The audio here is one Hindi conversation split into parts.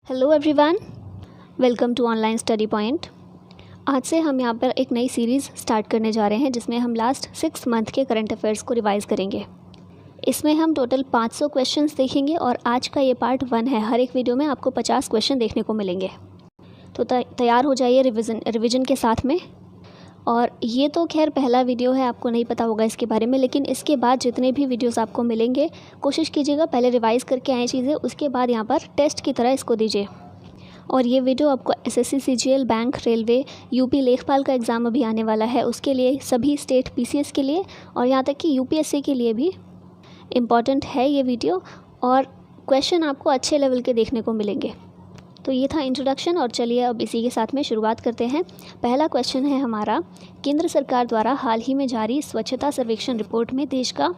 Hello everyone, welcome to online study point. आज से हम यहाँ पर एक नई सीरीज़ स्टार्ट करने जा रहे हैं जिसमें हम लास्ट 6 मंथ के करंट अफेयर्स को रिवाइज़ करेंगे। इसमें हम टोटल 500 क्वेश्चंस देखेंगे और आज का ये पार्ट 1 है। हर एक वीडियो में आपको 50 क्वेश्चन देखने को मिलेंगे। तो तैयार हो जाइए रिविज़न के साथ में। और ये तो खैर पहला वीडियो है, आपको नहीं पता होगा इसके बारे में, लेकिन इसके बाद जितने भी वीडियोस आपको मिलेंगे कोशिश कीजिएगा पहले रिवाइज़ करके आए चीज़ें, उसके बाद यहाँ पर टेस्ट की तरह इसको दीजिए। और ये वीडियो आपको SSC, CGL, bank, railway, UP लेखपाल का एग्ज़ाम अभी आने वाला है उसके लिए, सभी स्टेट पीसीएस के लिए और यहाँ तक कि यूपीएससी के लिए भी इम्पॉर्टेंट है ये वीडियो। और क्वेश्चन आपको अच्छे लेवल के देखने को मिलेंगे। तो ये था इंट्रोडक्शन और चलिए अब इसी के साथ में शुरुआत करते हैं। पहला क्वेश्चन है हमारा, केंद्र सरकार द्वारा हाल ही में जारी स्वच्छता सर्वेक्षण रिपोर्ट में देश का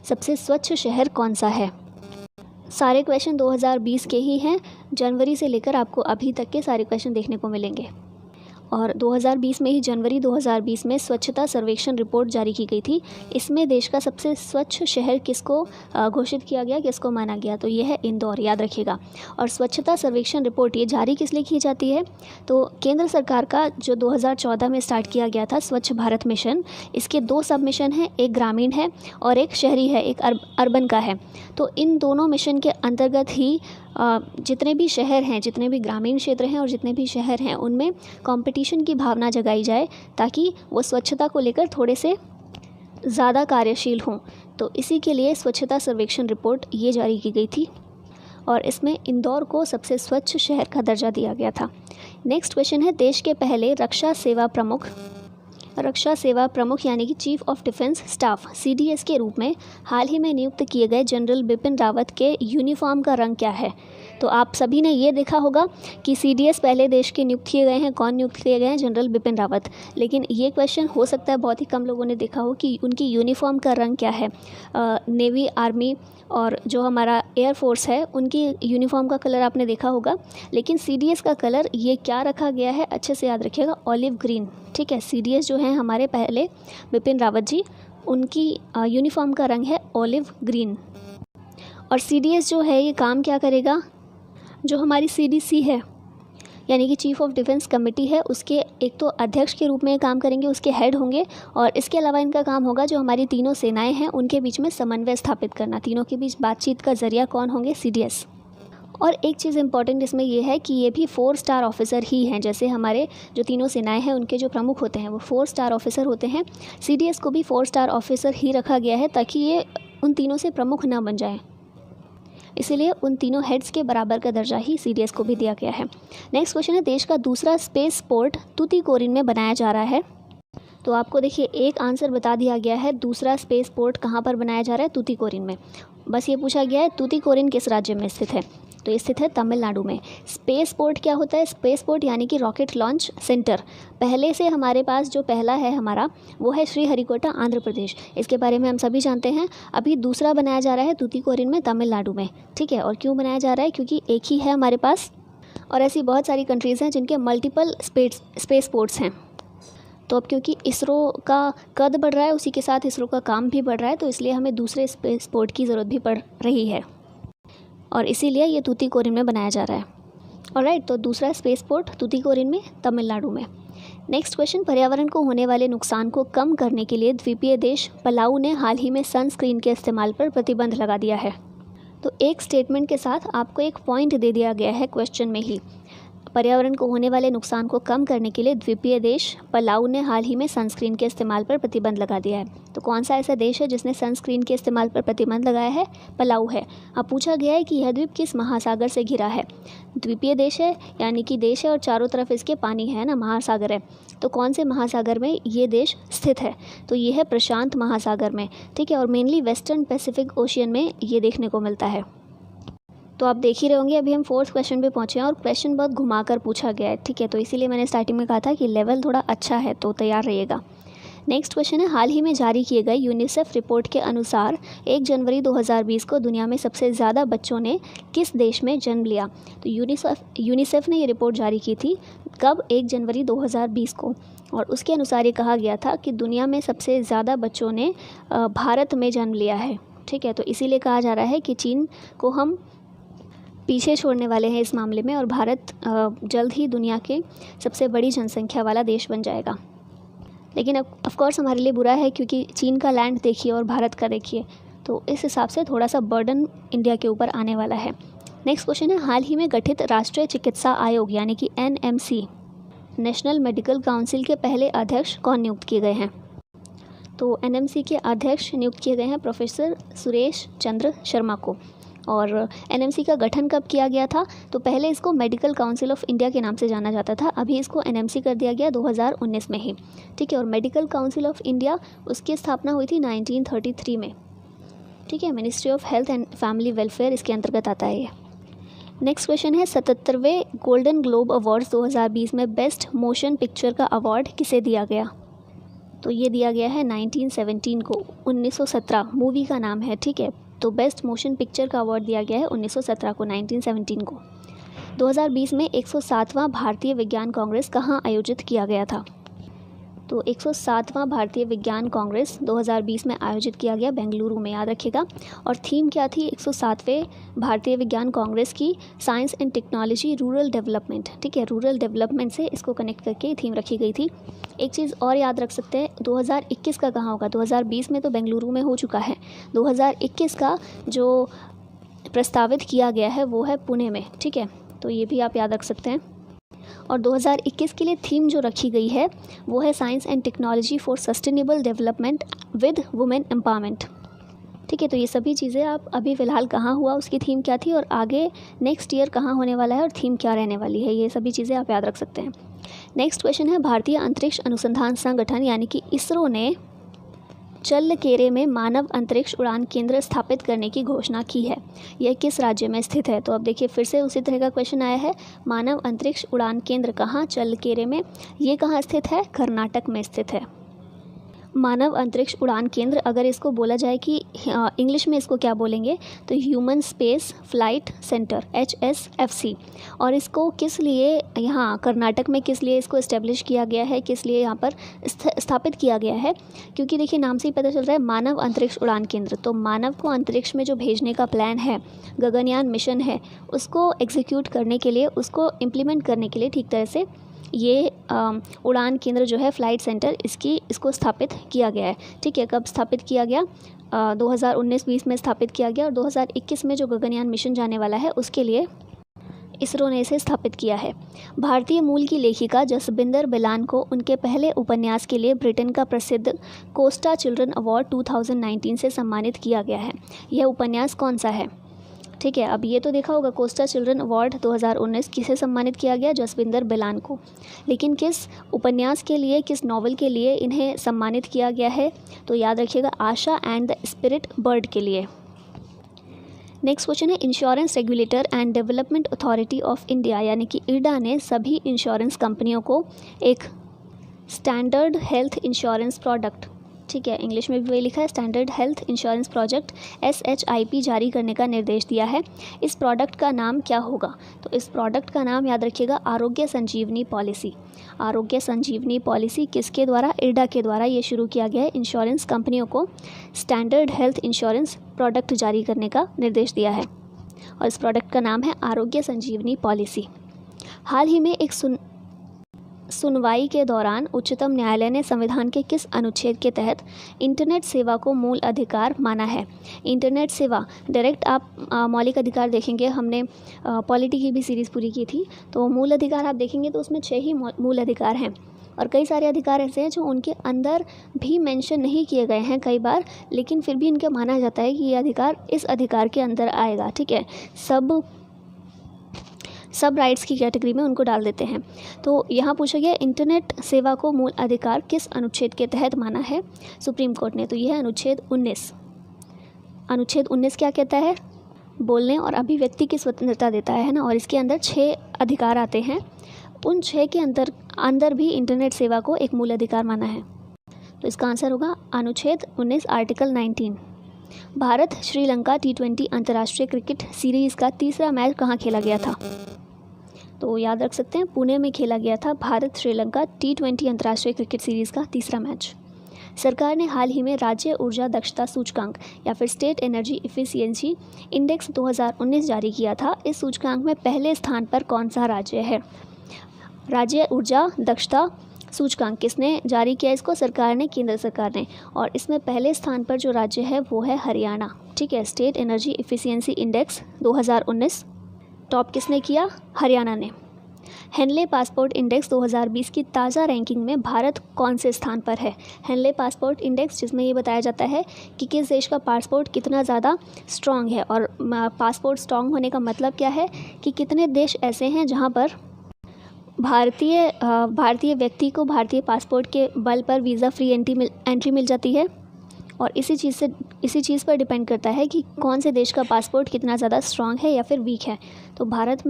सबसे स्वच्छ शहर कौन सा है। सारे क्वेश्चन 2020 के ही हैं, जनवरी से लेकर आपको अभी तक के सारे क्वेश्चन देखने को मिलेंगे। और 2020 में ही जनवरी 2020 में स्वच्छता सर्वेक्षण रिपोर्ट जारी की गई थी। इसमें देश का सबसे स्वच्छ शहर किसको घोषित किया गया, किसको माना गया, तो ये है इंदौर, याद रखिएगा। और स्वच्छता सर्वेक्षण रिपोर्ट ये जारी किस लिए की जाती है, तो केंद्र सरकार का जो 2014 में स्टार्ट किया गया था स्वच्छ भारत मिशन, इसके 2 सब मिशन हैं, एक ग्रामीण है और एक शहरी है, एक अर्बन का है। तो इन दोनों मिशन के अंतर्गत ही जितने भी शहर हैं, जितने भी ग्रामीण क्षेत्र हैं और जितने भी शहर हैं उनमें कंपटीशन की भावना जगाई जाए ताकि वो स्वच्छता को लेकर थोड़े से ज़्यादा कार्यशील हों। तो इसी के लिए स्वच्छता सर्वेक्षण रिपोर्ट ये जारी की गई थी और इसमें इंदौर को सबसे स्वच्छ शहर का दर्जा दिया गया था। नेक्स्ट क्वेश्चन है, देश के पहले रक्षा सेवा प्रमुख यानी कि chief of defence staff CDS के रूप में हाल ही में नियुक्त किए गए जनरल बिपिन रावत के यूनिफॉर्म का रंग क्या है। तो आप सभी ने ये देखा होगा कि सीडीएस पहले देश के नियुक्त किए गए हैं, कौन नियुक्त किए गए हैं, जनरल बिपिन रावत। लेकिन ये क्वेश्चन हो सकता है बहुत ही कम लोगों ने देखा हो कि उनकी यूनिफॉर्म का रंग क्या है। नेवी, आर्मी और जो हमारा एयरफोर्स है उनकी यूनिफॉर्म का कलर आपने देखा होगा, लेकिन सीडीएस का कलर ये क्या रखा गया है, अच्छे से याद रखिएगा, ऑलिव ग्रीन। ठीक है, सीडीएस जो है हमारे पहले बिपिन रावत जी, उनकी यूनिफॉर्म का रंग है ऑलिव ग्रीन। और सीडीएस जो है ये काम क्या करेगा, जो हमारी सीडीसी है यानी कि चीफ ऑफ डिफेंस कमेटी है, उसके एक तो अध्यक्ष के रूप में काम करेंगे, उसके हेड होंगे। और इसके अलावा इनका काम होगा जो हमारी तीनों सेनाएं हैं उनके बीच में समन्वय स्थापित करना, तीनों के बीच बातचीत का जरिया कौन होंगे, सीडीएस। और एक चीज़ इंपॉर्टेंट इसमें यह है कि ये भी 4 स्टार ऑफिसर ही हैं, जैसे हमारे जो तीनों सेनाएं हैं उनके जो प्रमुख होते हैं वो 4 स्टार ऑफिसर होते हैं। सीडीएस को भी 4 स्टार ऑफिसर ही रखा गया है ताकि ये उन तीनों से प्रमुख ना बन जाएं, इसीलिए उन तीनों हेड्स के बराबर का दर्जा ही सीडीएस को भी दिया गया है। नेक्स्ट क्वेश्चन है, देश का दूसरा स्पेस पोर्ट तूतीकोरिन में बनाया जा रहा है। तो आपको देखिए एक आंसर बता दिया गया है, दूसरा स्पेस पोर्ट कहाँ पर बनाया जा रहा है, तूतीकोरिन में। बस ये पूछा गया है तूतीकोरिन किस राज्य में स्थित है, तो ये स्थित है तमिलनाडु में। स्पेस पोर्ट क्या होता है, स्पेस पोर्ट यानी कि रॉकेट लॉन्च सेंटर। पहले से हमारे पास जो पहला है हमारा वो है श्रीहरिकोटा, आंध्र प्रदेश, इसके बारे में हम सभी जानते हैं। अभी दूसरा बनाया जा रहा है तूतीकोरिन में, तमिलनाडु में। ठीक है, और क्यों बनाया जा रहा है, क्योंकि एक ही है हमारे पास और ऐसी बहुत सारी कंट्रीज़ हैं जिनके मल्टीपल स्पेस पोर्ट्स हैं। तो अब क्योंकि इसरो का कद बढ़ रहा है, उसी के साथ इसरो का काम भी बढ़ रहा है, तो इसलिए हमें दूसरे स्पेस पोर्ट की ज़रूरत भी पड़ रही है और इसीलिए ये तूतीकोरिन में बनाया जा रहा है। ऑलराइट, तो दूसरा स्पेस पोर्ट तूतीकोरिन में, तमिलनाडु में। नेक्स्ट क्वेश्चन, पर्यावरण को होने वाले नुकसान को कम करने के लिए द्वीपीय देश पलाऊ ने हाल ही में सनस्क्रीन के इस्तेमाल पर प्रतिबंध लगा दिया है। तो एक स्टेटमेंट के साथ आपको एक पॉइंट दे दिया गया है क्वेश्चन में ही। पर्यावरण को होने वाले नुकसान को कम करने के लिए द्वीपीय देश पलाऊ ने हाल ही में सनस्क्रीन के इस्तेमाल पर प्रतिबंध लगा दिया है। तो कौन सा ऐसा देश है जिसने सनस्क्रीन के इस्तेमाल पर प्रतिबंध लगाया है, पलाऊ है। अब पूछा गया है कि यह द्वीप किस महासागर से घिरा है। द्वीपीय देश है यानी कि देश है और चारों तरफ इसके पानी है ना, महासागर है। तो कौन से महासागर में ये देश स्थित है, तो ये है प्रशांत महासागर में। ठीक है, और मेनली वेस्टर्न पैसिफिक ओशियन में ये देखने को मिलता है। तो आप देख ही रहे होंगे, अभी हम 4th क्वेश्चन पे पहुँचे हैं और क्वेश्चन बहुत घुमाकर पूछा गया है। ठीक है, तो इसीलिए मैंने स्टार्टिंग में कहा था कि लेवल थोड़ा अच्छा है, तो तैयार रहिएगा। नेक्स्ट क्वेश्चन है, हाल ही में जारी किए गए यूनिसेफ रिपोर्ट के अनुसार 1 जनवरी 2020 को दुनिया में सबसे ज़्यादा बच्चों ने किस देश में जन्म लिया। तो यूनिसेफ ने ये रिपोर्ट जारी की थी कब, 1 जनवरी 2020 को, और उसके अनुसार ये कहा गया था कि दुनिया में सबसे ज़्यादा बच्चों ने भारत में जन्म लिया है। ठीक है, तो इसीलिए कहा जा रहा है कि चीन को हम पीछे छोड़ने वाले हैं इस मामले में और भारत जल्द ही दुनिया के सबसे बड़ी जनसंख्या वाला देश बन जाएगा। लेकिन अब ऑफकोर्स हमारे लिए बुरा है, क्योंकि चीन का लैंड देखिए और भारत का देखिए, तो इस हिसाब से थोड़ा सा बर्डन इंडिया के ऊपर आने वाला है। नेक्स्ट क्वेश्चन है, हाल ही में गठित राष्ट्रीय चिकित्सा आयोग यानी कि NMC नेशनल मेडिकल काउंसिल के पहले अध्यक्ष कौन नियुक्त किए गए हैं? तो NMC के अध्यक्ष नियुक्त किए गए हैं प्रोफेसर सुरेश चंद्र शर्मा को। और NMC का गठन कब किया गया था? तो पहले इसको मेडिकल काउंसिल ऑफ इंडिया के नाम से जाना जाता था, अभी इसको NMC कर दिया गया 2019 में ही, ठीक है। और मेडिकल काउंसिल ऑफ इंडिया, उसकी स्थापना हुई थी 1933 में, ठीक है। Ministry of health and family welfare इसके अंतर्गत आता है ये। नेक्स्ट क्वेश्चन है, 77वें गोल्डन ग्लोब अवार्ड्स 2020 में बेस्ट मोशन पिक्चर का अवार्ड किसे दिया गया? तो ये दिया गया है 1917 को, 1917 मूवी का नाम है, ठीक है। तो बेस्ट मोशन पिक्चर का अवार्ड दिया गया है 1917 को, 1917 को। 2020 में 107वां भारतीय विज्ञान कांग्रेस कहाँ आयोजित किया गया था? तो 107वां भारतीय विज्ञान कांग्रेस 2020 में आयोजित किया गया बेंगलुरु में, याद रखिएगा। और थीम क्या थी 107वें भारतीय विज्ञान कांग्रेस की? Science and technology rural development, ठीक है। रूरल डेवलपमेंट से इसको कनेक्ट करके थीम रखी गई थी। एक चीज़ और याद रख सकते हैं, 2021 का कहाँ होगा? 2020 में तो बेंगलुरु में हो चुका है, 2021 का जो प्रस्तावित किया गया है वो है पुणे में, ठीक है। तो ये भी आप याद रख सकते हैं। और 2021 के लिए थीम जो रखी गई है वो है science and technology for sustainable development with women empowerment, ठीक है। तो ये सभी चीज़ें आप अभी फ़िलहाल कहाँ हुआ, उसकी थीम क्या थी, और आगे नेक्स्ट ईयर कहाँ होने वाला है और थीम क्या रहने वाली है, ये सभी चीज़ें आप याद रख सकते हैं। नेक्स्ट क्वेश्चन है, भारतीय अंतरिक्ष अनुसंधान संगठन यानी कि इसरो ने चल्लकेरे में मानव अंतरिक्ष उड़ान केंद्र स्थापित करने की घोषणा की है। यह किस राज्य में स्थित है? तो अब देखिए फिर से उसी तरह का क्वेश्चन आया है, मानव अंतरिक्ष उड़ान केंद्र कहाँ? चल्लकेरे में। ये कहाँ स्थित है? कर्नाटक में स्थित है। मानव अंतरिक्ष उड़ान केंद्र, अगर इसको बोला जाए कि इंग्लिश में इसको क्या बोलेंगे, तो human space flight centre, HSFC। और इसको किस लिए यहाँ कर्नाटक में किस लिए इसको इस्टेब्लिश किया गया है, किस लिए यहाँ पर स्थापित किया गया है? क्योंकि देखिए नाम से ही पता चल रहा है मानव अंतरिक्ष उड़ान केंद्र, तो मानव को अंतरिक्ष में जो भेजने का प्लान है, गगनयान मिशन है, उसको एग्जीक्यूट करने के लिए, उसको इम्प्लीमेंट करने के लिए ठीक तरह से ये उड़ान केंद्र जो है फ्लाइट सेंटर, इसको स्थापित किया गया है, ठीक है। कब स्थापित किया गया? 2019-20 में स्थापित किया गया, और 2021 में जो गगनयान मिशन जाने वाला है उसके लिए इसरो ने इसे स्थापित किया है। भारतीय मूल की लेखिका जसबिंदर बिलान को उनके पहले उपन्यास के लिए ब्रिटेन का प्रसिद्ध कोस्टा चिल्ड्रन अवार्ड 2019 से सम्मानित किया गया है। यह उपन्यास कौन सा है? ठीक है, अब ये तो देखा होगा, कोस्टा चिल्ड्रन अवार्ड 2019 किसे सम्मानित किया गया? जसविंदर बिलान को। लेकिन किस उपन्यास के लिए, किस नॉवल के लिए इन्हें सम्मानित किया गया है? तो याद रखिएगा, आशा एंड द स्पिरिट बर्ड के लिए। नेक्स्ट क्वेश्चन है, insurance regulator and development authority of India यानी कि IRDA ने सभी इंश्योरेंस कंपनियों को एक स्टैंडर्ड हेल्थ इंश्योरेंस प्रोडक्ट, ठीक है, इंग्लिश में भी वही लिखा है, standard health insurance project SHIP जारी करने का निर्देश दिया है। इस प्रोडक्ट का नाम क्या होगा? तो इस प्रोडक्ट का नाम याद रखिएगा, आरोग्य संजीवनी पॉलिसी। आरोग्य संजीवनी पॉलिसी किसके द्वारा? IRDA के द्वारा ये शुरू किया गया है। इंश्योरेंस कंपनियों को स्टैंडर्ड हेल्थ इंश्योरेंस प्रोडक्ट जारी करने का निर्देश दिया है और इस प्रोडक्ट का नाम है आरोग्य संजीवनी पॉलिसी। हाल ही में एक सुनवाई के दौरान उच्चतम न्यायालय ने संविधान के किस अनुच्छेद के तहत इंटरनेट सेवा को मूल अधिकार माना है? इंटरनेट सेवा डायरेक्ट आप मौलिक अधिकार देखेंगे, हमने पॉलिटी की भी सीरीज़ पूरी की थी, तो मूल अधिकार आप देखेंगे तो उसमें 6 ही मूल अधिकार हैं और कई सारे अधिकार ऐसे हैं जो उनके अंदर भी मेंशन नहीं किए गए हैं कई बार, लेकिन फिर भी इनका माना जाता है कि ये अधिकार इस अधिकार के अंदर आएगा। ठीक है, सब राइट्स की कैटेगरी में उनको डाल देते हैं। तो यहाँ पूछा गया इंटरनेट सेवा को मूल अधिकार किस अनुच्छेद के तहत माना है सुप्रीम कोर्ट ने? तो यह है अनुच्छेद 19। अनुच्छेद 19 क्या कहता है? बोलने और अभिव्यक्ति की स्वतंत्रता देता है ना, और इसके अंदर 6 अधिकार आते हैं। उन 6 के अंदर भी इंटरनेट सेवा को एक मूल अधिकार माना है। तो इसका आंसर होगा अनुच्छेद 19 आर्टिकल 19। भारत श्रीलंका T20 अंतर्राष्ट्रीय क्रिकेट सीरीज़ का तीसरा मैच कहाँ खेला गया था? तो याद रख सकते हैं, पुणे में खेला गया था भारत श्रीलंका T20 अंतर्राष्ट्रीय क्रिकेट सीरीज़ का तीसरा मैच। सरकार ने हाल ही में राज्य ऊर्जा दक्षता सूचकांक या फिर स्टेट एनर्जी इफिशियंसी इंडेक्स 2019 जारी किया था। इस सूचकांक में पहले स्थान पर कौन सा राज्य है? राज्य ऊर्जा दक्षता सूचकांक किसने जारी किया? इसको सरकार ने, केंद्र सरकार ने। और इसमें पहले स्थान पर जो राज्य है वो है हरियाणा। ठीक है, state energy efficiency index 2019 top किसने किया? हरियाणा ने। हेनले पासपोर्ट इंडेक्स 2020 की ताज़ा रैंकिंग में भारत कौन से स्थान पर है? हेनले पासपोर्ट इंडेक्स, जिसमें ये बताया जाता है कि किस देश का पासपोर्ट कितना ज़्यादा स्ट्रॉन्ग है। और पासपोर्ट स्ट्रॉन्ग होने का मतलब क्या है कि कितने देश ऐसे हैं जहाँ पर भारतीय व्यक्ति को भारतीय पासपोर्ट के बल पर वीज़ा फ्री एंट्री मिल जाती है। और इसी चीज़ पर डिपेंड करता है कि कौन से देश का पासपोर्ट कितना ज़्यादा स्ट्रांग है या फिर वीक है। तो भारत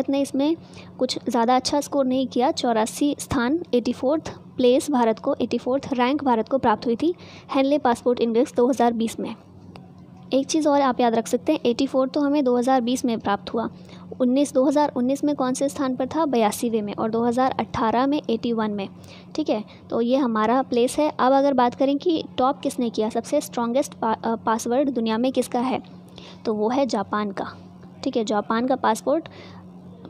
ने इसमें कुछ ज़्यादा अच्छा स्कोर नहीं किया। 84 स्थान, 84th प्लेस भारत को, 84th रैंक भारत को प्राप्त हुई थी हेनले पासपोर्ट इंडेक्स 2020 में। एक चीज़ और आप याद रख सकते हैं, 84 तो हमें 2020 में प्राप्त हुआ। 2019 में कौन से स्थान पर था? 82वें में। और 2018 में 81 में। ठीक है, तो ये हमारा प्लेस है। अब अगर बात करें कि टॉप किसने किया, सबसे स्ट्रॉन्गेस्ट पासवर्ड दुनिया में किसका है, तो वो है जापान का। ठीक है, जापान का पासपोर्ट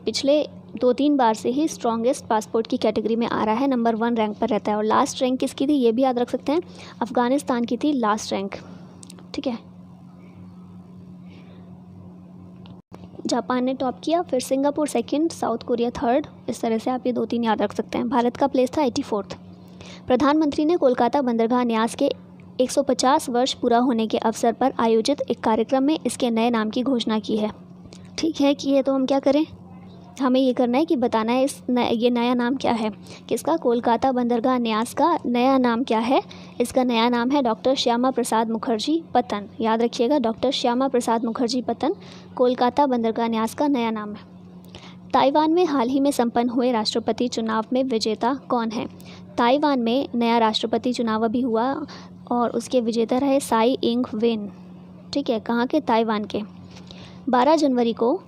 पिछले 2-3 बार से ही स्ट्रॉन्गेस्ट पासपोर्ट की कैटेगरी में आ रहा है, नंबर 1 रैंक पर रहता है। और लास्ट रैंक किसकी थी ये भी याद रख सकते हैं, अफ़गानिस्तान की थी लास्ट रैंक। ठीक है, जापान ने टॉप किया, फिर Singapore second, south Korea third. इस तरह से आप ये 2-3 याद रख सकते हैं। भारत का प्लेस था 84th। प्रधानमंत्री ने कोलकाता बंदरगाह न्यास के 150 वर्ष पूरा होने के अवसर पर आयोजित एक कार्यक्रम में इसके नए नाम की घोषणा की है। ठीक है कि ये तो हम क्या करें, हमें ये करना है कि बताना है ये नया नाम क्या है किसका? कोलकाता बंदरगाह न्यास का नया नाम क्या है? इसका नया नाम है डॉक्टर श्यामा प्रसाद मुखर्जी पत्तन। याद रखिएगा, डॉक्टर श्यामा प्रसाद मुखर्जी पत्तन कोलकाता बंदरगाह न्यास का नया नाम है। ताइवान में हाल ही में संपन्न हुए राष्ट्रपति चुनाव में विजेता कौन है? ताइवान में नया राष्ट्रपति चुनाव अभी हुआ और उसके विजेता रहे साई इंग वेन। ठीक है, कहाँ के? ताइवान के। 12 जनवरी को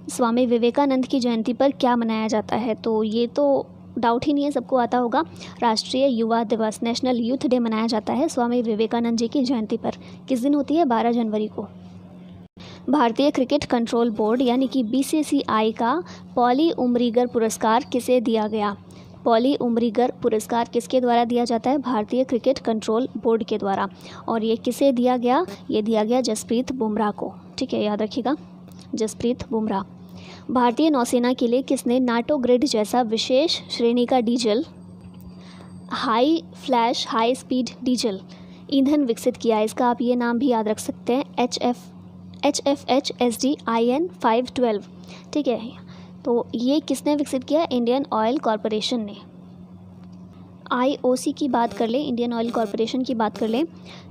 स्वामी विवेकानंद की जयंती पर क्या मनाया जाता है? तो ये तो डाउट ही नहीं है, सबको आता होगा। राष्ट्रीय युवा दिवस, नेशनल यूथ डे मनाया जाता है स्वामी विवेकानंद जी की जयंती पर। किस दिन होती है? 12 जनवरी को। भारतीय क्रिकेट कंट्रोल बोर्ड यानी कि BCCI का पॉली उमरीगर पुरस्कार किसे दिया गया? पॉली उमरीगर पुरस्कार किसके द्वारा दिया जाता है? भारतीय क्रिकेट कंट्रोल बोर्ड के द्वारा। और ये किसे दिया गया? ये दिया गया जसप्रीत बुमराह को। ठीक है, याद रखिएगा, जसप्रीत बुमराह। भारतीय नौसेना के लिए किसने नाटो ग्रिड जैसा विशेष श्रेणी का diesel high flash high speed diesel ईंधन विकसित किया? इसका आप ये नाम भी याद रख सकते हैं, HFHSDIN 512। ठीक है, तो ये किसने विकसित किया? इंडियन ऑयल कॉरपोरेशन ने। IOC की बात कर लें, इंडियन ऑयल कॉरपोरेशन की बात कर लें,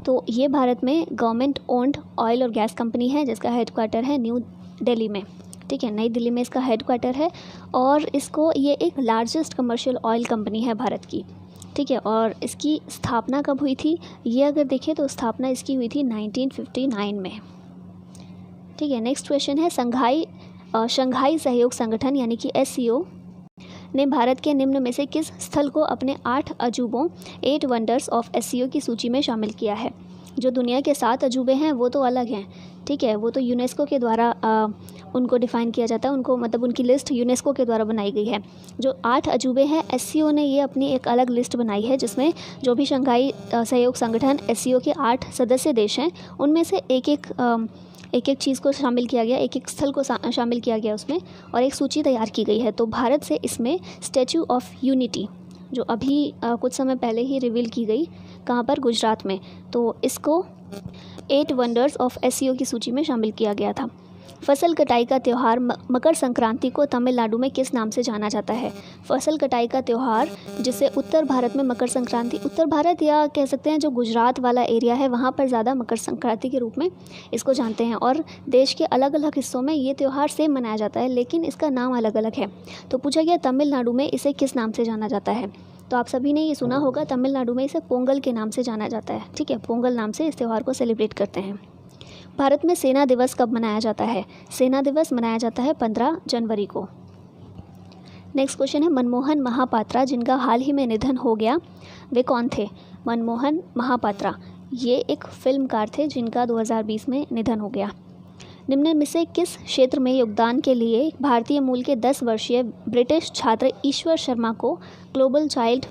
तो ये भारत में गवर्नमेंट ओन्ड ऑयल और गैस कंपनी है जिसका हेडक्वार्टर है न्यू दिल्ली में। ठीक है, नई दिल्ली में इसका हेडक्वार्टर है। और इसको ये एक लार्जेस्ट कमर्शियल ऑयल कंपनी है भारत की। ठीक है, और इसकी स्थापना कब हुई थी? ये अगर देखें तो स्थापना इसकी हुई थी 1959 में। ठीक है, नेक्स्ट क्वेश्चन है, शंघाई सहयोग संगठन यानी कि SCO ने भारत के निम्न में से किस स्थल को अपने 8 अजूबों 8 वंडर्स ऑफ SCO की सूची में शामिल किया है? जो दुनिया के 7 अजूबे हैं वो तो अलग हैं। ठीक है, वो तो यूनेस्को के द्वारा उनको डिफ़ाइन किया जाता है, उनको मतलब उनकी लिस्ट यूनेस्को के द्वारा बनाई गई है। जो 8 अजूबे हैं, SCO ने ये अपनी एक अलग लिस्ट बनाई है जिसमें जो भी शंघाई सहयोग संगठन SCO के 8 सदस्य देश हैं उनमें से एक एक चीज़ को शामिल किया गया, एक स्थल को शामिल किया गया उसमें, और एक सूची तैयार की गई है। तो भारत से इसमें स्टैचू ऑफ यूनिटी जो अभी कुछ समय पहले ही रिवील की गई, कहाँ पर? गुजरात में। तो इसको 8 वंडर्स ऑफ SCO की सूची में शामिल किया गया था। फसल कटाई का त्यौहार मकर संक्रांति को तमिलनाडु में किस नाम से जाना जाता है? फसल कटाई का त्यौहार जिसे उत्तर भारत में मकर संक्रांति, उत्तर भारत या कह सकते हैं जो गुजरात वाला एरिया है वहाँ पर ज़्यादा मकर संक्रांति के रूप में इसको जानते हैं। और देश के अलग अलग हिस्सों में ये त्यौहार सेम मनाया जाता है लेकिन इसका नाम अलग अलग है। तो पूछा गया तमिलनाडु में इसे किस नाम से जाना जाता है? तो आप सभी ने ये सुना होगा, तमिलनाडु में इसे पोंगल के नाम से जाना जाता है। ठीक है, पोंगल नाम से इस त्यौहार को सेलिब्रेट करते हैं। भारत में सेना दिवस कब मनाया जाता है? सेना दिवस मनाया जाता है 15 जनवरी को। नेक्स्ट क्वेश्चन है, मनमोहन महापात्रा जिनका हाल ही में निधन हो गया वे कौन थे? मनमोहन महापात्रा ये एक फिल्मकार थे जिनका 2020 में निधन हो गया। निम्न में से किस क्षेत्र में योगदान के लिए भारतीय मूल के 10 वर्षीय ब्रिटिश छात्र ईश्वर शर्मा को ग्लोबल चाइल्ड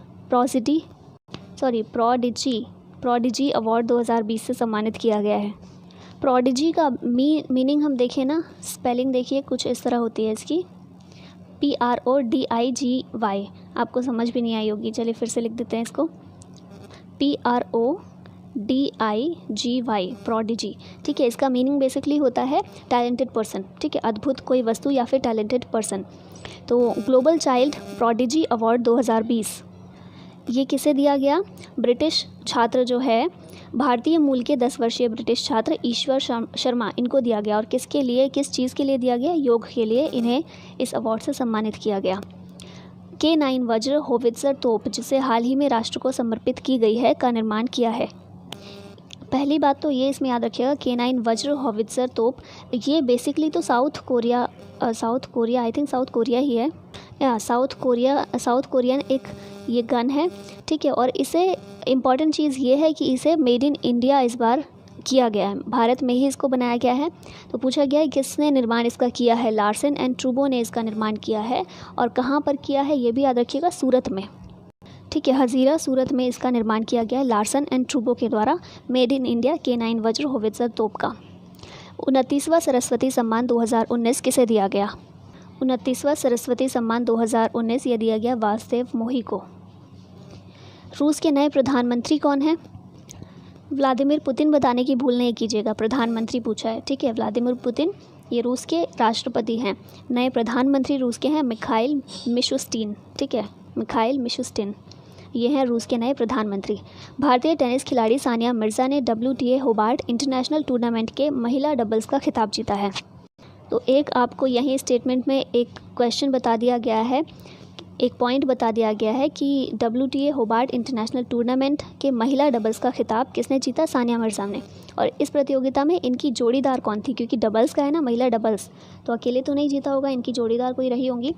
प्रोडिजी अवार्ड 2020 से सम्मानित किया गया है? प्रोडिजी का मीनिंग हम देखें ना, स्पेलिंग देखिए कुछ इस तरह होती है इसकी, PRODIGY। आपको समझ भी नहीं आई होगी, चलिए फिर से लिख देते हैं इसको, PRODIGY, प्रोडिजी। ठीक है, इसका मीनिंग बेसिकली होता है टैलेंटेड पर्सन। ठीक है, अद्भुत कोई वस्तु या फिर टैलेंटेड पर्सन। तो ग्लोबल चाइल्ड प्रोडिजी अवार्ड 2020 ये किसे दिया गया? ब्रिटिश छात्र जो है, भारतीय मूल के 10 वर्षीय ब्रिटिश छात्र ईश्वर शर्मा, इनको दिया गया। और किसके लिए, किस चीज़ के लिए दिया गया? योग के लिए इन्हें इस अवार्ड से सम्मानित किया गया। K9 वज्र होवित्ज़र तोप जिसे हाल ही में राष्ट्र को समर्पित की गई है का निर्माण किया है? पहली बात तो ये इसमें याद रखिएगा, K9 वज्र होवित्ज़र तोप ये बेसिकली तो South Korea I think South Korea ही है, या साउथ कोरियन एक ये गन है। ठीक है, और इसे इम्पॉर्टेंट चीज़ ये है कि इसे मेड इन इंडिया इस बार किया गया है, भारत में ही इसको बनाया गया है। तो पूछा गया है किसने निर्माण इसका किया है? लार्सन एंड ट्रूबो ने इसका निर्माण किया है। और कहाँ पर किया है ये भी याद रखिएगा, सूरत में। ठीक है, हज़ीरा सूरत में इसका निर्माण किया गया है लार्सन एंड ट्रूबो के द्वारा, मेड इन इंडिया K9 वज्र होवित्ज़र तोप का। 29वां सरस्वती सम्मान 2019 किसे दिया गया? 29वां सरस्वती सम्मान 2019 ये दिया गया वासुदेव मोही को। रूस के नए प्रधानमंत्री कौन हैं? व्लादिमीर पुतिन बताने की भूल नहीं कीजिएगा, प्रधानमंत्री पूछा है। ठीक है, व्लादिमीर पुतिन ये रूस के राष्ट्रपति हैं। नए प्रधानमंत्री रूस के हैं मिखाइल मिशुस्टिन। ठीक है, मिखाइल मिशुस्टिन ये हैं रूस के नए प्रधानमंत्री। भारतीय टेनिस खिलाड़ी सानिया मिर्ज़ा ने WTA होबार्ट इंटरनेशनल टूर्नामेंट के महिला डबल्स का खिताब जीता है। तो एक आपको यहीं स्टेटमेंट में एक क्वेश्चन बता दिया गया है, एक पॉइंट बता दिया गया है कि WTA होबार्ट इंटरनेशनल टूर्नामेंट के महिला डबल्स का खिताब किसने जीता? सानिया मिर्ज़ा ने। और इस प्रतियोगिता में इनकी जोड़ीदार कौन थी? क्योंकि डबल्स का है ना, महिला डबल्स, तो अकेले तो नहीं जीता होगा, इनकी जोड़ीदार कोई रही होंगी।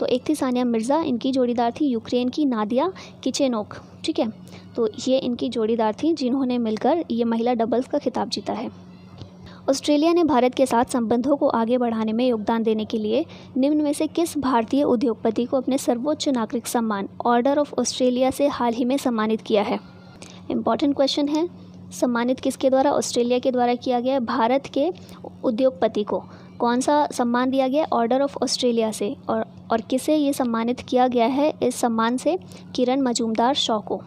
तो एक थी सानिया मिर्ज़ा, इनकी जोड़ीदार थी यूक्रेन की नादिया किचेनोक। ठीक है, तो ये इनकी जोड़ीदार थी जिन्होंने मिलकर ये महिला डबल्स का खिताब जीता है। ऑस्ट्रेलिया ने भारत के साथ संबंधों को आगे बढ़ाने में योगदान देने के लिए निम्न में से किस भारतीय उद्योगपति को अपने सर्वोच्च नागरिक सम्मान ऑर्डर ऑफ ऑस्ट्रेलिया से हाल ही में सम्मानित किया है? इम्पॉर्टेंट क्वेश्चन है। सम्मानित किसके द्वारा? ऑस्ट्रेलिया के द्वारा किया गया। भारत के उद्योगपति को कौन सा सम्मान दिया गया? ऑर्डर ऑफ ऑस्ट्रेलिया से। और किसे ये सम्मानित किया गया है इस सम्मान से? किरण मजूमदार शॉ को।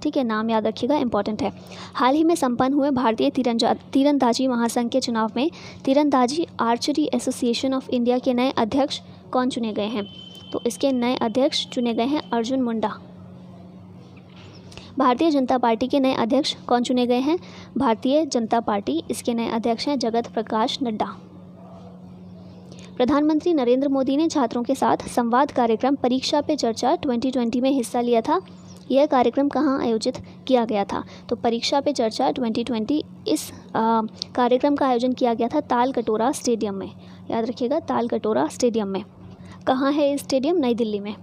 ठीक है, नाम याद रखिएगा, इंपॉर्टेंट है। हाल ही में संपन्न हुए भारतीय तीरंदाजी महासंघ के चुनाव में तीरंदाजी आर्चरी एसोसिएशन ऑफ इंडिया के नए अध्यक्ष कौन चुने गए हैं? तो इसके नए अध्यक्ष चुने गए हैं अर्जुन मुंडा। भारतीय जनता पार्टी के नए अध्यक्ष कौन चुने गए हैं? भारतीय जनता पार्टी, इसके नए अध्यक्ष हैं जगत प्रकाश नड्डा। प्रधानमंत्री नरेंद्र मोदी ने छात्रों के साथ संवाद कार्यक्रम परीक्षा पे चर्चा 2020 में हिस्सा लिया था। यह कार्यक्रम कहाँ आयोजित किया गया था? तो परीक्षा पे चर्चा 2020 इस कार्यक्रम का आयोजन किया गया था तालकटोरा स्टेडियम में। याद रखिएगा, तालकटोरा स्टेडियम में। कहाँ है ये स्टेडियम? नई दिल्ली में।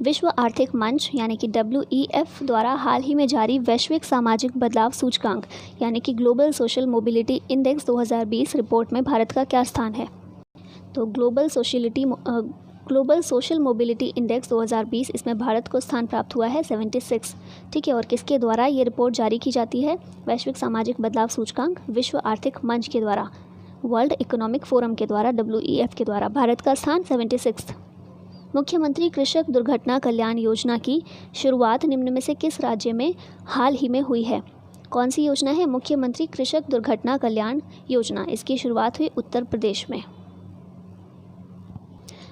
विश्व आर्थिक मंच यानी कि WEF द्वारा हाल ही में जारी वैश्विक सामाजिक बदलाव सूचकांक यानी कि global social mobility index 2020 report में भारत का क्या स्थान है? तो ग्लोबल सोशल मोबिलिटी इंडेक्स 2020 इसमें भारत को स्थान प्राप्त हुआ है 76। ठीक है, और किसके द्वारा ये रिपोर्ट जारी की जाती है? वैश्विक सामाजिक बदलाव सूचकांक विश्व आर्थिक मंच के द्वारा, वर्ल्ड इकोनॉमिक फोरम के द्वारा, WEF के द्वारा। भारत का स्थान 76। मुख्यमंत्री कृषक दुर्घटना कल्याण योजना की शुरुआत निम्न में से किस राज्य में हाल ही में हुई है? कौन सी योजना है? मुख्यमंत्री कृषक दुर्घटना कल्याण योजना, इसकी शुरुआत हुई उत्तर प्रदेश में।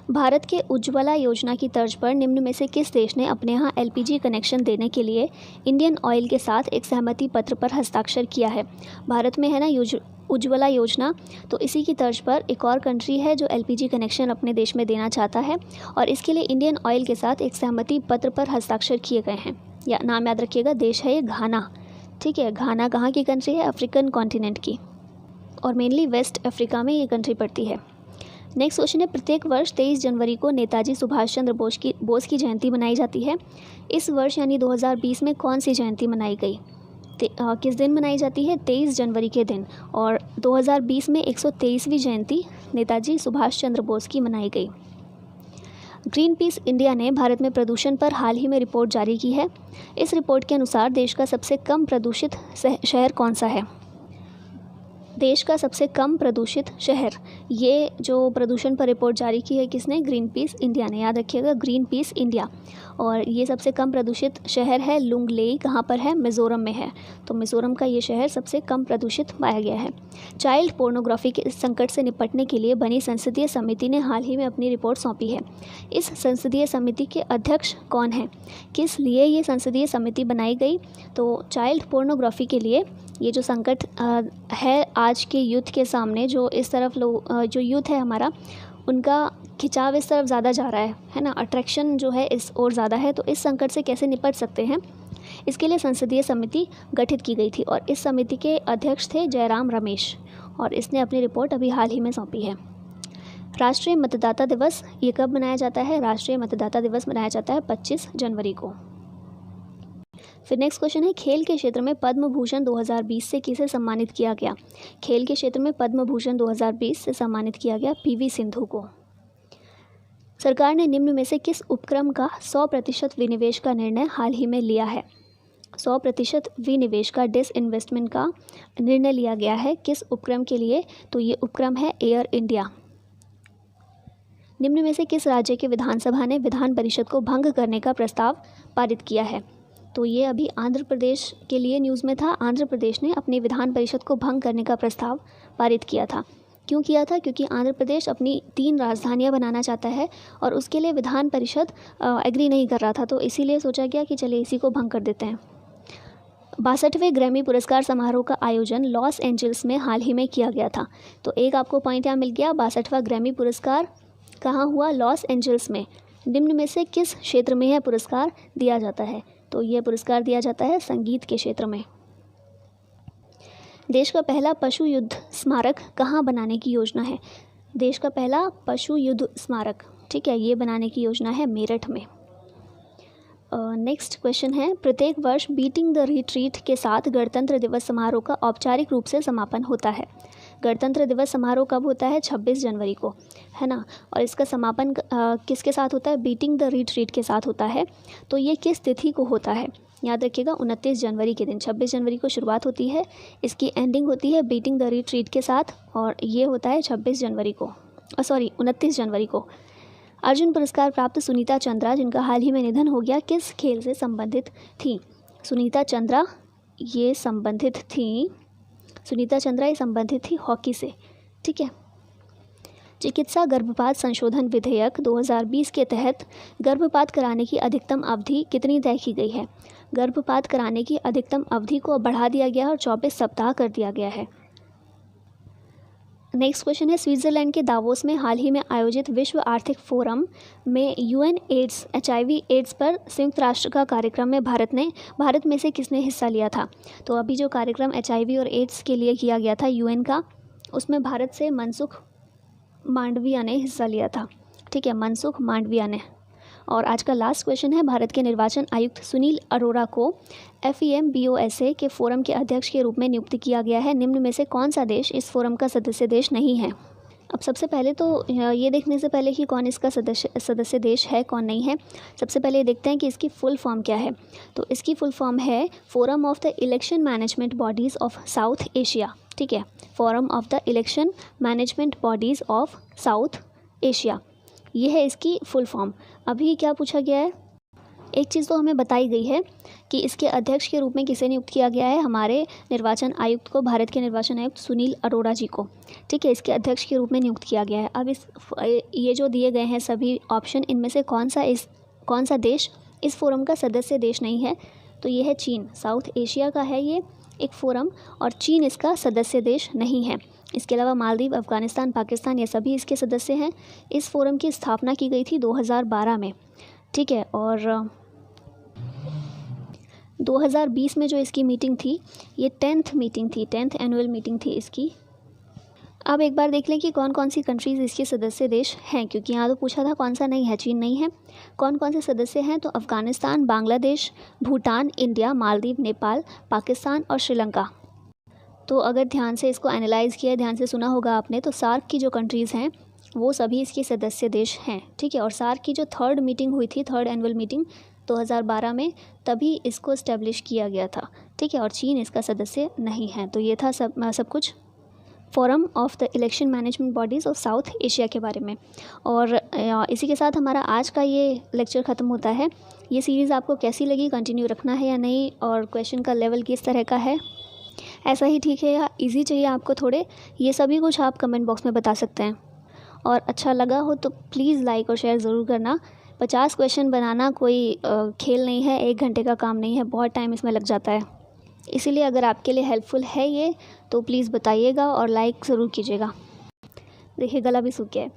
भारत के उज्ज्वला योजना की तर्ज पर निम्न में से किस देश ने अपने यहाँ LPG कनेक्शन देने के लिए इंडियन ऑयल के साथ एक सहमति पत्र पर हस्ताक्षर किया है? भारत में है ना उज्ज्वला योजना, तो इसी की तर्ज पर एक और कंट्री है जो LPG कनेक्शन अपने देश में देना चाहता है और इसके लिए इंडियन ऑयल के साथ एक सहमति पत्र पर हस्ताक्षर किए गए हैं। या नाम याद रखिएगा, देश है ये घाना। ठीक है, घाना कहाँ की कंट्री है? अफ्रीकन कॉन्टिनेंट की, और मेनली वेस्ट अफ्रीका में ये कंट्री पड़ती है। नेक्स्ट क्वेश्चन है, प्रत्येक वर्ष 23 जनवरी को नेताजी सुभाष चंद्र बोस की जयंती मनाई जाती है। इस वर्ष यानी 2020 में कौन सी जयंती मनाई गई? किस दिन मनाई जाती है? 23 जनवरी के दिन। और 2020 में 123वीं जयंती नेताजी सुभाष चंद्र बोस की मनाई गई। ग्रीन पीस इंडिया ने भारत में प्रदूषण पर हाल ही में रिपोर्ट जारी की है। इस रिपोर्ट के अनुसार देश का सबसे कम प्रदूषित शहर कौन सा है? देश का सबसे कम प्रदूषित शहर, ये जो प्रदूषण पर रिपोर्ट जारी की है किसने? ग्रीन पीस इंडिया ने। याद रखिएगा, ग्रीन पीस इंडिया। और ये सबसे कम प्रदूषित शहर है लुंगलेई। कहाँ पर है? मिज़ोरम में है। तो मिज़ोरम का ये शहर सबसे कम प्रदूषित पाया गया है। चाइल्ड पोर्नोग्राफी के इस संकट से निपटने के लिए बनी संसदीय समिति ने हाल ही में अपनी रिपोर्ट सौंपी है। इस संसदीय समिति के अध्यक्ष कौन हैं? किस लिए ये संसदीय समिति बनाई गई? तो चाइल्ड पोर्नोग्राफी के लिए, ये जो संकट है आज के यूथ के सामने, जो इस तरफ जो यूथ है हमारा, उनका खिंचाव इस तरफ ज़्यादा जा रहा है ना, अट्रैक्शन जो है इस ओर ज़्यादा है। तो इस संकट से कैसे निपट सकते हैं, इसके लिए संसदीय समिति गठित की गई थी और इस समिति के अध्यक्ष थे जयराम रमेश और इसने अपनी रिपोर्ट अभी हाल ही में सौंपी है। राष्ट्रीय मतदाता दिवस ये कब मनाया जाता है? राष्ट्रीय मतदाता दिवस मनाया जाता है 25 जनवरी को। फिर नेक्स्ट क्वेश्चन है, खेल के क्षेत्र में पद्म भूषण 2020 से किसे सम्मानित किया गया? खेल के क्षेत्र में पद्म भूषण 2020 से सम्मानित किया गया पीवी सिंधु को। सरकार ने निम्न में से किस उपक्रम का 100% विनिवेश का निर्णय हाल ही में लिया है? 100% विनिवेश का, डिसइन्वेस्टमेंट का निर्णय लिया गया है किस उपक्रम के लिए? तो ये उपक्रम है एयर इंडिया। निम्न में से किस राज्य के विधानसभा ने विधान परिषद को भंग करने का प्रस्ताव पारित किया है? तो ये अभी आंध्र प्रदेश के लिए न्यूज़ में था। आंध्र प्रदेश ने अपनी विधान परिषद को भंग करने का प्रस्ताव पारित किया था। क्यों किया था? क्योंकि आंध्र प्रदेश अपनी 3 राजधानियां बनाना चाहता है और उसके लिए विधान परिषद एग्री नहीं कर रहा था, तो इसीलिए सोचा गया कि चलिए इसी को भंग कर देते हैं। 62वें ग्रैमी पुरस्कार समारोह का आयोजन लॉस एंजल्स में हाल ही में किया गया था। तो एक आपको पॉइंट यहाँ मिल गया। 62वां ग्रैमी पुरस्कार कहाँ हुआ? लॉस एंजल्स में। निम्न में से किस क्षेत्र में यह पुरस्कार दिया जाता है? तो यह पुरस्कार दिया जाता है संगीत के क्षेत्र में। देश का पहला पशु युद्ध स्मारक कहाँ बनाने की योजना है? देश का पहला पशु युद्ध स्मारक, ठीक है, ये बनाने की योजना है मेरठ में। नेक्स्ट क्वेश्चन है, प्रत्येक वर्ष बीटिंग द रिट्रीट के साथ गणतंत्र दिवस समारोह का औपचारिक रूप से समापन होता है। गणतंत्र दिवस समारोह कब होता है? 26 जनवरी को, है ना। और इसका समापन किसके साथ होता है? बीटिंग द रिट्रीट के साथ होता है। तो ये किस तिथि को होता है? याद रखिएगा, 29 जनवरी के दिन। 26 जनवरी को शुरुआत होती है, इसकी एंडिंग होती है बीटिंग द रिट्रीट के साथ और ये होता है 26 जनवरी को, 29 जनवरी को। अर्जुन पुरस्कार प्राप्त सुनीता चंद्रा, जिनका हाल ही में निधन हो गया, किस खेल से संबंधित थी? सुनीता चंद्रा ये संबंधित थी हॉकी से, ठीक है। चिकित्सा गर्भपात संशोधन विधेयक 2020 के तहत गर्भपात कराने की अधिकतम अवधि कितनी तय की गई है? गर्भपात कराने की अधिकतम अवधि को बढ़ा दिया गया है और 24 सप्ताह कर दिया गया है। नेक्स्ट क्वेश्चन है, स्विट्जरलैंड के दावोस में हाल ही में आयोजित विश्व आर्थिक फोरम में यूएन एड्स HIV एड्स पर संयुक्त राष्ट्र का कार्यक्रम में भारत में से किसने हिस्सा लिया था? तो अभी जो कार्यक्रम HIV और एड्स के लिए किया गया था UN का, उसमें भारत से मनसुख मांडविया ने हिस्सा लिया था, ठीक है, मनसुख मांडविया ने। और आज का लास्ट क्वेश्चन है, भारत के निर्वाचन आयुक्त सुनील अरोड़ा को FEMBOSA के फोरम के अध्यक्ष के रूप में नियुक्त किया गया है। निम्न में से कौन सा देश इस फोरम का सदस्य देश नहीं है? अब सबसे पहले तो ये देखने से पहले कि कौन इसका सदस्य देश है कौन नहीं है, सबसे पहले देखते हैं कि इसकी फुल फॉर्म क्या है। तो इसकी फुल फॉर्म है forum of the election management bodies of south Asia, ठीक है, forum of the election management bodies of south Asia, ये है इसकी फुल फॉर्म। अभी क्या पूछा गया है, एक चीज़ तो हमें बताई गई है कि इसके अध्यक्ष के रूप में किसे नियुक्त किया गया है? हमारे निर्वाचन आयुक्त को, भारत के निर्वाचन आयुक्त सुनील अरोड़ा जी को, ठीक है, इसके अध्यक्ष के रूप में नियुक्त किया गया है। अब ये जो दिए गए हैं सभी ऑप्शन, इनमें से कौन सा देश इस फोरम का सदस्य देश नहीं है? तो ये है चीन। साउथ एशिया का है ये एक फोरम और चीन इसका सदस्य देश नहीं है। इसके अलावा मालदीव, अफ़गानिस्तान, पाकिस्तान, ये सभी इसके सदस्य हैं। इस फोरम की स्थापना की गई थी 2012 में, ठीक है, और 2020 में जो इसकी मीटिंग थी, ये 10th मीटिंग थी, 10th एनुअल मीटिंग थी इसकी। अब एक बार देख लें कि कौन कौन सी कंट्रीज़ इसके सदस्य देश हैं, क्योंकि यहाँ तो पूछा था कौन सा नहीं है, चीन नहीं है। कौन कौन से सदस्य हैं, तो अफ़गानिस्तान, बांग्लादेश, भूटान, इंडिया, मालदीव, नेपाल, पाकिस्तान और श्रीलंका। तो अगर ध्यान से इसको एनालाइज़ किया, ध्यान से सुना होगा आपने, तो सार्क की जो कंट्रीज़ हैं वो सभी इसके सदस्य देश हैं, ठीक है। और सार्क की जो थर्ड मीटिंग हुई थी, थर्ड एनुअल मीटिंग 2012 में, तभी इसको इस्टेब्लिश किया गया था, ठीक है। और चीन इसका सदस्य नहीं है। तो ये था सब कुछ forum of the election management bodies of south Asia के बारे में। और इसी के साथ हमारा आज का ये लेक्चर ख़त्म होता है। ये सीरीज़ आपको कैसी लगी, कंटिन्यू रखना है या नहीं, और क्वेश्चन का लेवल किस तरह का है, ऐसा ही ठीक है या इजी चाहिए आपको थोड़े, ये सभी कुछ आप कमेंट बॉक्स में बता सकते हैं। और अच्छा लगा हो तो प्लीज़ लाइक और शेयर ज़रूर करना। 50 क्वेश्चन बनाना कोई खेल नहीं है, 1 घंटे का काम नहीं है, बहुत टाइम इसमें लग जाता है। इसीलिए अगर आपके लिए हेल्पफुल है ये तो प्लीज़ बताइएगा और लाइक ज़रूर कीजिएगा। देखिए गला भी सूख गया है।